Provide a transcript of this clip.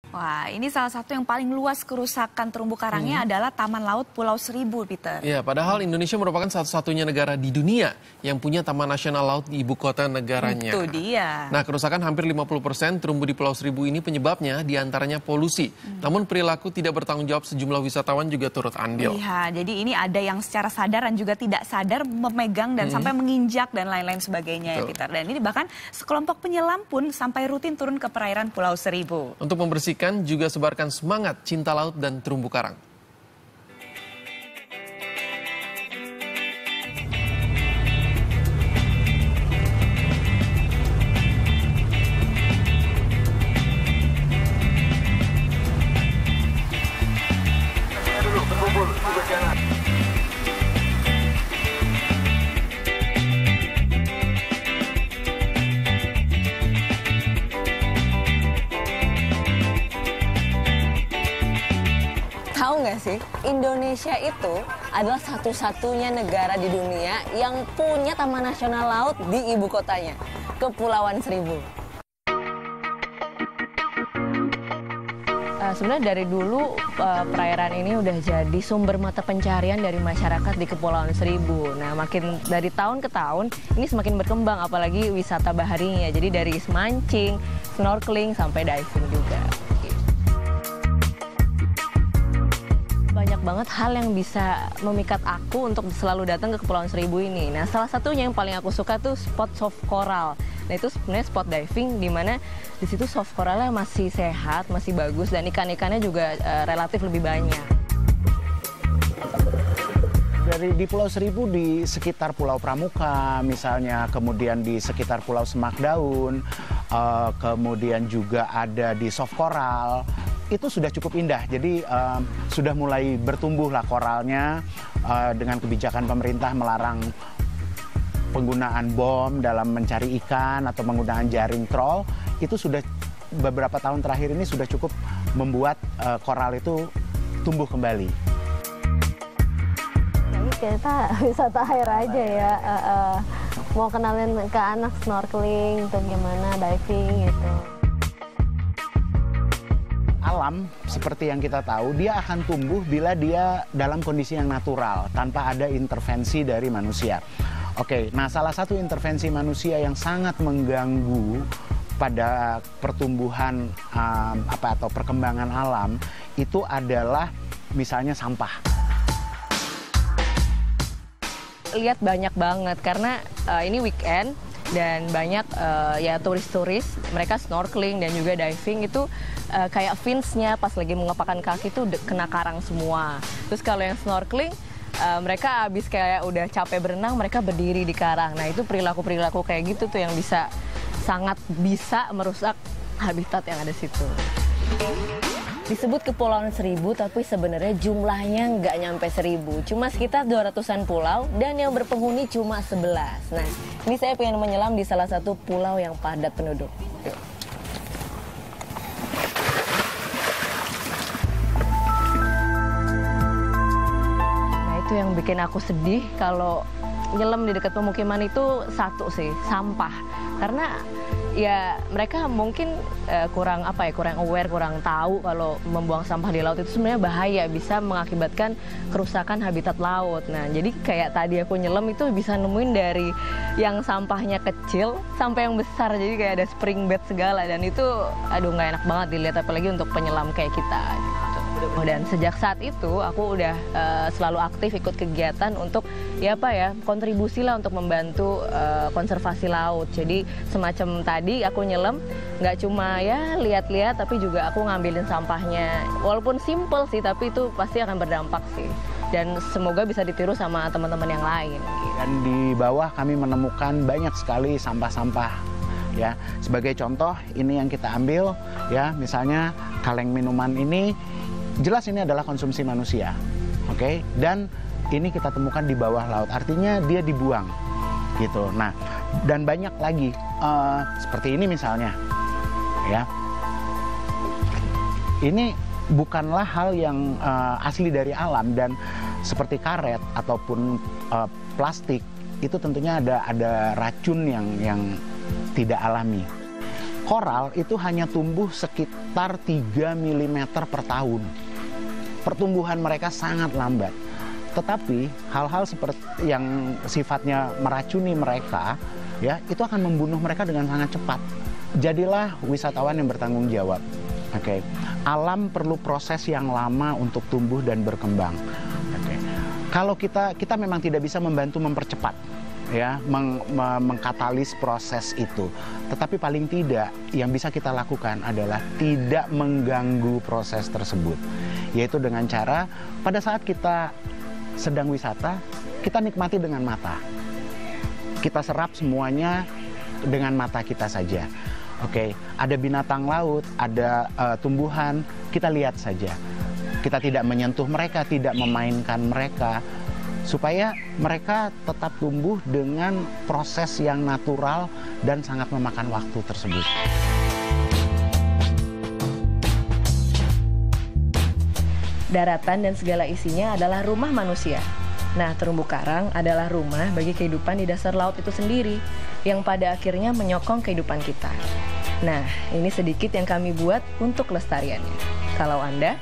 Wah, ini salah satu yang paling luas kerusakan terumbu karangnya adalah Taman Laut Pulau Seribu, Peter. Ya, padahal Indonesia merupakan satu-satunya negara di dunia yang punya Taman Nasional Laut di ibu kota negaranya. Itu dia. Nah, kerusakan hampir 50% terumbu di Pulau Seribu ini penyebabnya diantaranya polusi. Namun perilaku tidak bertanggung jawab sejumlah wisatawan juga turut andil. Iya, jadi ini ada yang secara sadar dan juga tidak sadar memegang dan sampai menginjak dan lain-lain sebagainya ya, Peter. Dan ini bahkan sekelompok penyelam pun sampai rutin turun ke perairan Pulau Seribu. Untuk membersihkan juga sebarkan semangat cinta laut dan terumbu karang. Tahu nggak sih, Indonesia itu adalah satu-satunya negara di dunia yang punya Taman Nasional Laut di ibu kotanya, Kepulauan Seribu. Sebenarnya dari dulu perairan ini udah jadi sumber mata pencarian dari masyarakat di Kepulauan Seribu. Nah, makin dari tahun ke tahun ini semakin berkembang, apalagi wisata baharinya. Jadi dari mancing, snorkeling, sampai diving juga. Banyak banget hal yang bisa memikat aku untuk selalu datang ke Kepulauan Seribu ini. Nah, salah satunya yang paling aku suka tuh spot soft coral. Nah, itu sebenarnya spot diving di mana di situ soft coralnya masih sehat, masih bagus, dan ikan-ikannya juga relatif lebih banyak. Di Pulau Seribu, di sekitar Pulau Pramuka misalnya, kemudian di sekitar Pulau Semak Daun, kemudian juga ada di soft coral, itu sudah cukup indah. Jadi sudah mulai bertumbuh lah koralnya dengan kebijakan pemerintah melarang penggunaan bom dalam mencari ikan atau menggunakan jaring troll. Itu sudah beberapa tahun terakhir ini sudah cukup membuat koral itu tumbuh kembali. Jadi kita wisata air aja ya, mau kenalin ke anak snorkeling atau gimana, diving gitu. Alam seperti yang kita tahu, dia akan tumbuh bila dia dalam kondisi yang natural, tanpa ada intervensi dari manusia. Oke, nah salah satu intervensi manusia yang sangat mengganggu pada pertumbuhan atau perkembangan alam itu adalah misalnya sampah. Lihat banyak banget karena ini weekend dan banyak ya turis-turis, mereka snorkeling dan juga diving itu kayak fins-nya pas lagi mengepakkan kaki tuh kena karang semua. Terus kalau yang snorkeling mereka habis kayak udah capek berenang, mereka berdiri di karang. Nah, itu perilaku-perilaku kayak gitu tuh yang sangat bisa merusak habitat yang ada situ. Disebut Kepulauan Seribu, tapi sebenarnya jumlahnya nggak nyampe 1000. Cuma sekitar 200-an pulau dan yang berpenghuni cuma 11. Nah, ini saya pengen menyelam di salah satu pulau yang padat penduduk. Yuk. Nah, itu yang bikin aku sedih kalau nyelam di dekat pemukiman itu satu sih, sampah. Karena ya mereka mungkin kurang aware, kurang tahu kalau membuang sampah di laut itu sebenarnya bahaya, bisa mengakibatkan kerusakan habitat laut. Nah, jadi kayak tadi aku nyelam itu bisa nemuin dari yang sampahnya kecil sampai yang besar, jadi kayak ada spring bed segala, dan itu aduh nggak enak banget dilihat, apalagi untuk penyelam kayak kita gitu. Dan sejak saat itu aku udah selalu aktif ikut kegiatan untuk kontribusi lah untuk membantu konservasi laut. Jadi semacam tadi aku nyelam nggak cuma ya lihat-lihat, tapi juga aku ngambilin sampahnya. Walaupun simple sih, tapi itu pasti akan berdampak sih. Dan semoga bisa ditiru sama teman-teman yang lain. Dan di bawah kami menemukan banyak sekali sampah-sampah. Ya, sebagai contoh ini yang kita ambil ya, misalnya kaleng minuman ini jelas ini adalah konsumsi manusia. Oke? Dan ini kita temukan di bawah laut, artinya dia dibuang gitu. Nah, dan banyak lagi seperti ini misalnya ya, ini bukanlah hal yang asli dari alam, dan seperti karet ataupun plastik itu tentunya ada racun yang tidak alami. Koral itu hanya tumbuh sekitar 3 mm per tahun. Pertumbuhan mereka sangat lambat. Tetapi hal-hal seperti yang sifatnya meracuni mereka, ya, itu akan membunuh mereka dengan sangat cepat. Jadilah wisatawan yang bertanggung jawab. Oke. Alam perlu proses yang lama untuk tumbuh dan berkembang. Oke. Kalau kita memang tidak bisa membantu mempercepat, ya, mengkatalis proses itu. Tetapi paling tidak yang bisa kita lakukan adalah tidak mengganggu proses tersebut. Yaitu dengan cara pada saat kita sedang wisata, kita nikmati dengan mata. Kita serap semuanya dengan mata kita saja. Oke, ada binatang laut, ada tumbuhan, kita lihat saja. Kita tidak menyentuh mereka, tidak memainkan mereka, supaya mereka tetap tumbuh dengan proses yang natural dan sangat memakan waktu tersebut. Daratan dan segala isinya adalah rumah manusia. Nah, terumbu karang adalah rumah bagi kehidupan di dasar laut itu sendiri, yang pada akhirnya menyokong kehidupan kita. Nah, ini sedikit yang kami buat untuk kelestariannya. Kalau Anda?